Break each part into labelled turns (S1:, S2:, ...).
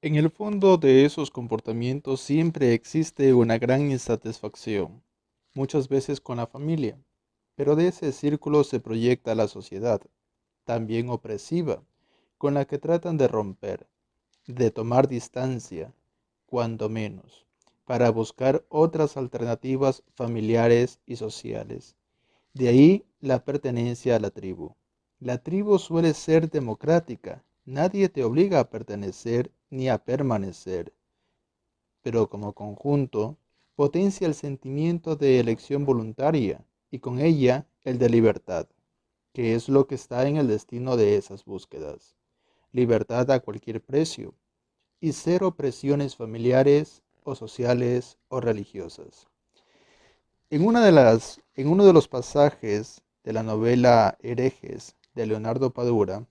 S1: En el fondo de esos comportamientos siempre existe una gran insatisfacción, muchas veces con la familia, pero de ese círculo se proyecta la sociedad, también opresiva, con la que tratan de romper, de tomar distancia, cuando menos, para buscar otras alternativas familiares y sociales. De ahí la pertenencia a la tribu. La tribu suele ser democrática. Nadie te obliga a pertenecer ni a permanecer, pero como conjunto potencia el sentimiento de elección voluntaria y con ella el de libertad, que es lo que está en el destino de esas búsquedas. Libertad a cualquier precio y cero presiones familiares o sociales o religiosas. En uno de los pasajes de la novela Herejes de Leonardo Padura,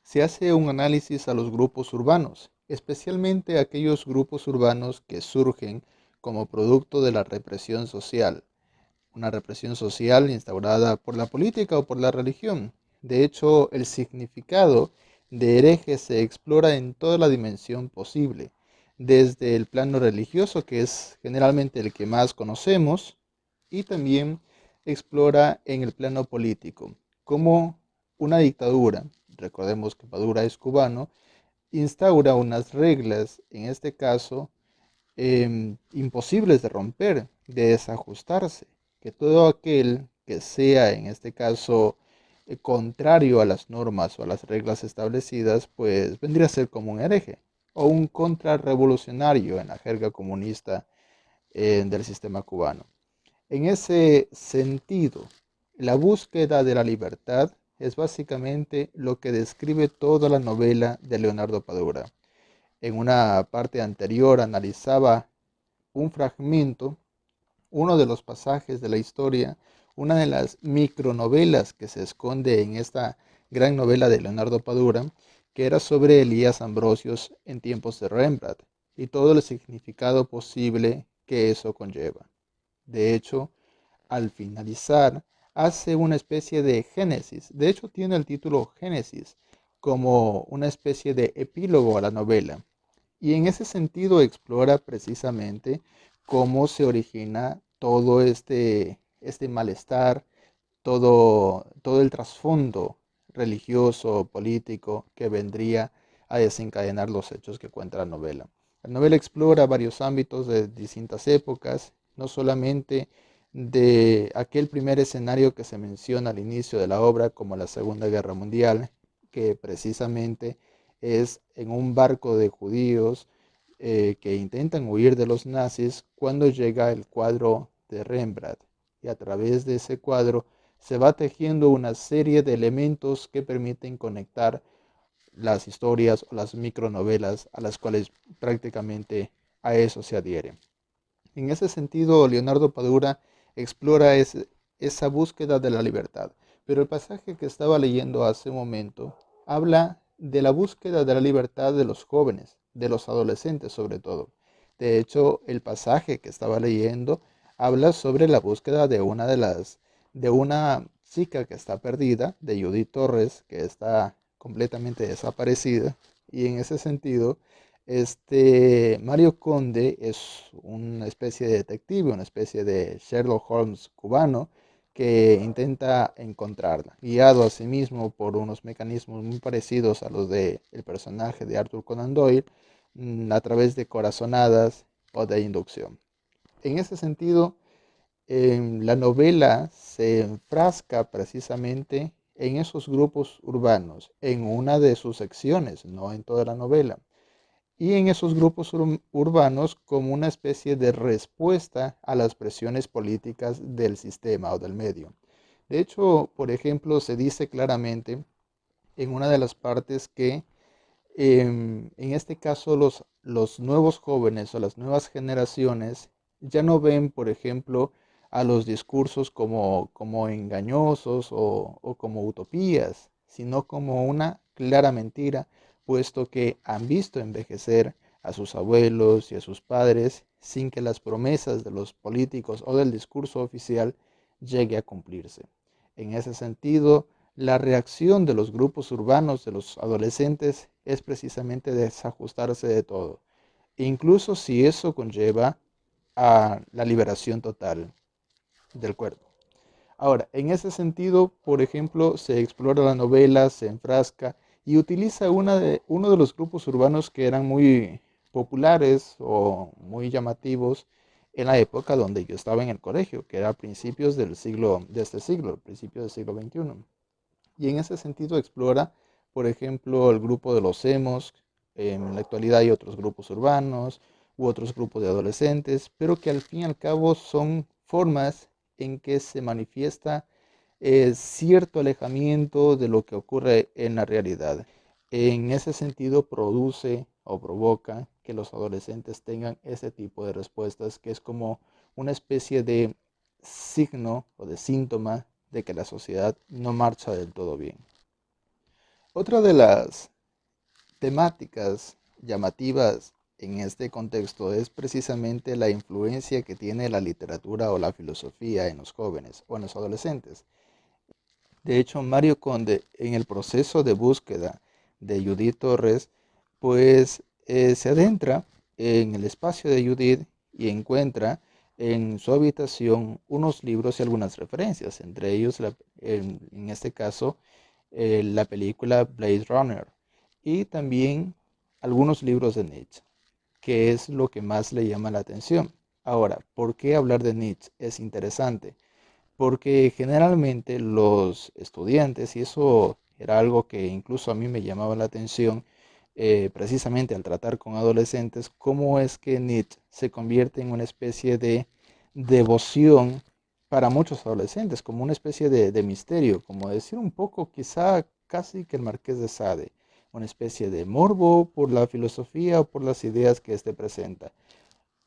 S1: se hace un análisis a los grupos urbanos, especialmente aquellos grupos urbanos que surgen como producto de la represión social, una represión social instaurada por la política o por la religión. De hecho, el significado de hereje se explora en toda la dimensión posible, desde el plano religioso, que es generalmente el que más conocemos, y también explora en el plano político, como una dictadura, recordemos que Maduro es cubano, instaura unas reglas, en este caso, imposibles de romper, de desajustarse, que todo aquel que sea, en este caso, contrario a las normas o a las reglas establecidas, pues vendría a ser como un hereje o un contrarrevolucionario en la jerga comunista del sistema cubano. En ese sentido, la búsqueda de la libertad es básicamente lo que describe toda la novela de Leonardo Padura. En una parte anterior analizaba un fragmento, uno de los pasajes de la historia, una de las micronovelas que se esconde en esta gran novela de Leonardo Padura, que era sobre Elías Ambrosios en tiempos de Rembrandt y todo el significado posible que eso conlleva. De hecho, al finalizar, hace una especie de génesis. De hecho, tiene el título Génesis como una especie de epílogo a la novela. Y en ese sentido explora precisamente cómo se origina todo este malestar, todo el trasfondo religioso, político que vendría a desencadenar los hechos que cuenta la novela. La novela explora varios ámbitos de distintas épocas, no solamente de aquel primer escenario que se menciona al inicio de la obra como la Segunda Guerra Mundial, que precisamente es en un barco de judíos que intentan huir de los nazis cuando llega el cuadro de Rembrandt. Y a través de ese cuadro se va tejiendo una serie de elementos que permiten conectar las historias o las micronovelas a las cuales prácticamente a eso se adhiere. En ese sentido, Leonardo Padura explora esa búsqueda de la libertad. Pero el pasaje que estaba leyendo hace un momento habla de la búsqueda de la libertad de los jóvenes, de los adolescentes sobre todo. De hecho, el pasaje que estaba leyendo habla sobre la búsqueda de una chica que está perdida, de Judith Torres, que está completamente desaparecida. Y en ese sentido, Mario Conde es una especie de detective, una especie de Sherlock Holmes cubano que intenta encontrarla, guiado a sí mismo por unos mecanismos muy parecidos a los del personaje de Arthur Conan Doyle, a través de corazonadas o de inducción. En ese sentido, la novela se enfrasca precisamente en esos grupos urbanos, en una de sus secciones, no en toda la novela, y en esos grupos urbanos como una especie de respuesta a las presiones políticas del sistema o del medio. De hecho, por ejemplo, se dice claramente en una de las partes que en este caso los nuevos jóvenes o las nuevas generaciones ya no ven, por ejemplo, a los discursos como engañosos o como utopías, sino como una clara mentira, puesto que han visto envejecer a sus abuelos y a sus padres sin que las promesas de los políticos o del discurso oficial llegue a cumplirse. En ese sentido, la reacción de los grupos urbanos, de los adolescentes, es precisamente desajustarse de todo, incluso si eso conlleva a la liberación total del cuerpo. Ahora, en ese sentido, por ejemplo, se explora la novela, se enfrasca y utiliza uno de los grupos urbanos que eran muy populares o muy llamativos en la época donde yo estaba en el colegio, que era a principios de este siglo, principios del siglo XXI. Y en ese sentido explora, por ejemplo, el grupo de los emos. En la actualidad hay otros grupos urbanos u otros grupos de adolescentes, pero que al fin y al cabo son formas en que se manifiesta cierto alejamiento de lo que ocurre en la realidad. En ese sentido produce o provoca que los adolescentes tengan ese tipo de respuestas, que es como una especie de signo o de síntoma de que la sociedad no marcha del todo bien. Otra de las temáticas llamativas en este contexto es precisamente la influencia que tiene la literatura o la filosofía en los jóvenes o en los adolescentes. De hecho, Mario Conde, en el proceso de búsqueda de Judith Torres, pues se adentra en el espacio de Judith y encuentra en su habitación unos libros y algunas referencias, entre ellos, en este caso, la película Blade Runner y también algunos libros de Nietzsche, que es lo que más le llama la atención. Ahora, ¿por qué hablar de Nietzsche? Es interesante porque generalmente los estudiantes, y eso era algo que incluso a mí me llamaba la atención, precisamente al tratar con adolescentes, cómo es que Nietzsche se convierte en una especie de devoción para muchos adolescentes, como una especie de misterio, como decir un poco quizá casi que el Marqués de Sade, una especie de morbo por la filosofía o por las ideas que éste presenta.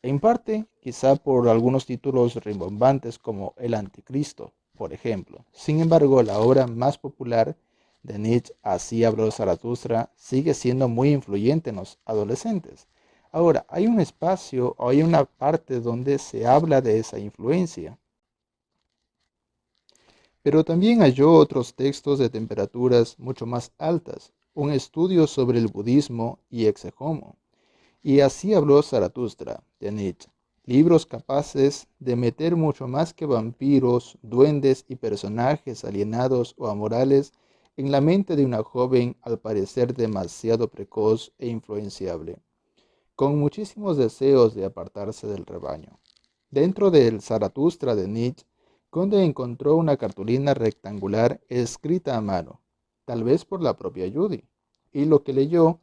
S1: En parte, quizá por algunos títulos rimbombantes como El Anticristo, por ejemplo. Sin embargo, la obra más popular de Nietzsche, Así habló Zaratustra, sigue siendo muy influyente en los adolescentes. Ahora, hay un espacio o hay una parte donde se habla de esa influencia, pero también halló otros textos de temperaturas mucho más altas, un estudio sobre el budismo y ex homo. Y así habló Zaratustra de Nietzsche, libros capaces de meter mucho más que vampiros, duendes y personajes alienados o amorales en la mente de una joven al parecer demasiado precoz e influenciable, con muchísimos deseos de apartarse del rebaño. Dentro del Zaratustra de Nietzsche, Conde encontró una cartulina rectangular escrita a mano, tal vez por la propia Judy, y lo que leyó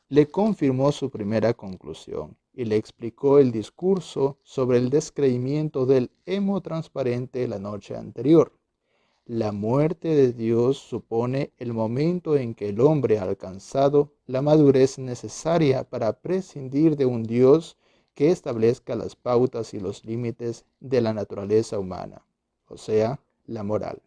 S1: le confirmó su primera conclusión y le explicó el discurso sobre el descreimiento del emo transparente la noche anterior. La muerte de Dios supone el momento en que el hombre ha alcanzado la madurez necesaria para prescindir de un Dios que establezca las pautas y los límites de la naturaleza humana, o sea, la moral.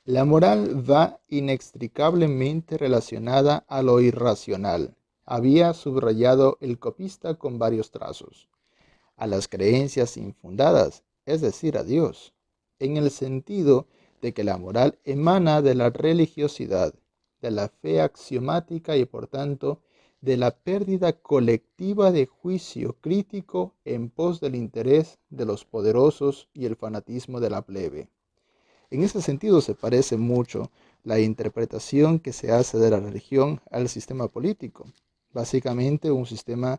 S1: La moral va inextricablemente relacionada a lo irracional, había subrayado el copista con varios trazos, a las creencias infundadas, es decir, a Dios, en el sentido de que la moral emana de la religiosidad, de la fe axiomática y por tanto de la pérdida colectiva de juicio crítico en pos del interés de los poderosos y el fanatismo de la plebe. En ese sentido se parece mucho la interpretación que se hace de la religión al sistema político. Básicamente un sistema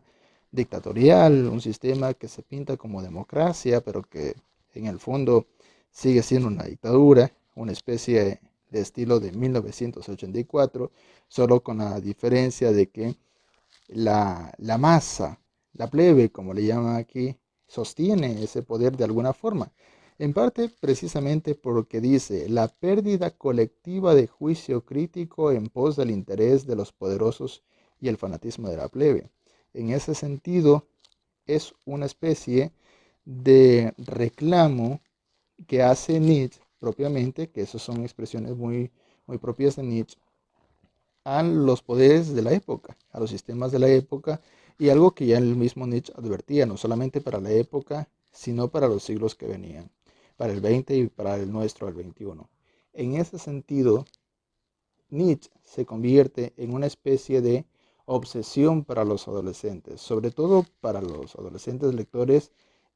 S1: dictatorial, un sistema que se pinta como democracia, pero que en el fondo sigue siendo una dictadura, una especie de estilo de 1984, solo con la diferencia de que la masa, la plebe, como le llaman aquí, sostiene ese poder de alguna forma. En parte precisamente porque dice la pérdida colectiva de juicio crítico en pos del interés de los poderosos y el fanatismo de la plebe. En ese sentido, es una especie de reclamo que hace Nietzsche propiamente, que esas son expresiones muy propias de Nietzsche, a los poderes de la época, a los sistemas de la época, y algo que ya el mismo Nietzsche advertía, no solamente para la época, sino para los siglos que venían, para el 20 y para el nuestro, el 21. En ese sentido, Nietzsche se convierte en una especie de obsesión para los adolescentes, sobre todo para los adolescentes lectores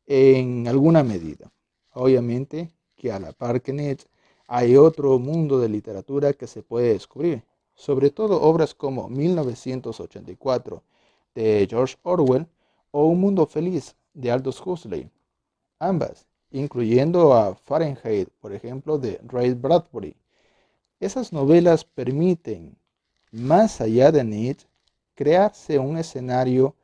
S1: en alguna medida. Obviamente que a la par que Nietzsche hay otro mundo de literatura que se puede descubrir, sobre todo obras como 1984 de George Orwell o Un Mundo Feliz de Aldous Huxley, ambas, incluyendo a Fahrenheit, por ejemplo, de Ray Bradbury. Esas novelas permiten, más allá de Nietzsche, crearse un escenario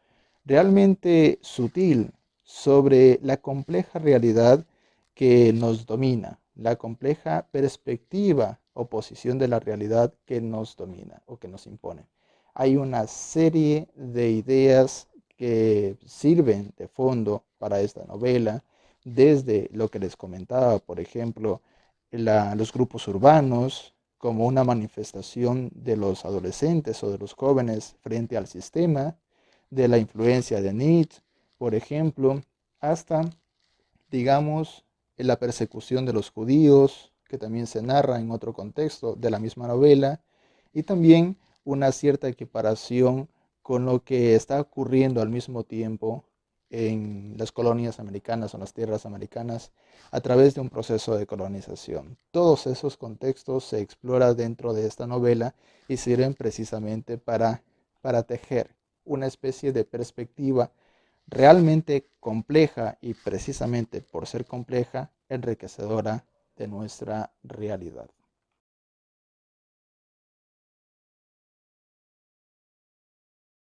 S1: realmente sutil sobre la compleja realidad que nos domina, la compleja perspectiva o posición de la realidad que nos domina o que nos impone. Hay una serie de ideas que sirven de fondo para esta novela, desde lo que les comentaba, por ejemplo, los grupos urbanos, como una manifestación de los adolescentes o de los jóvenes frente al sistema, de la influencia de Nietzsche, por ejemplo, hasta, digamos, la persecución de los judíos, que también se narra en otro contexto de la misma novela, y también una cierta equiparación con lo que está ocurriendo al mismo tiempo en las colonias americanas o en las tierras americanas a través de un proceso de colonización. Todos esos contextos se exploran dentro de esta novela y sirven precisamente para tejer una especie de perspectiva realmente compleja y precisamente por ser compleja, enriquecedora de nuestra realidad.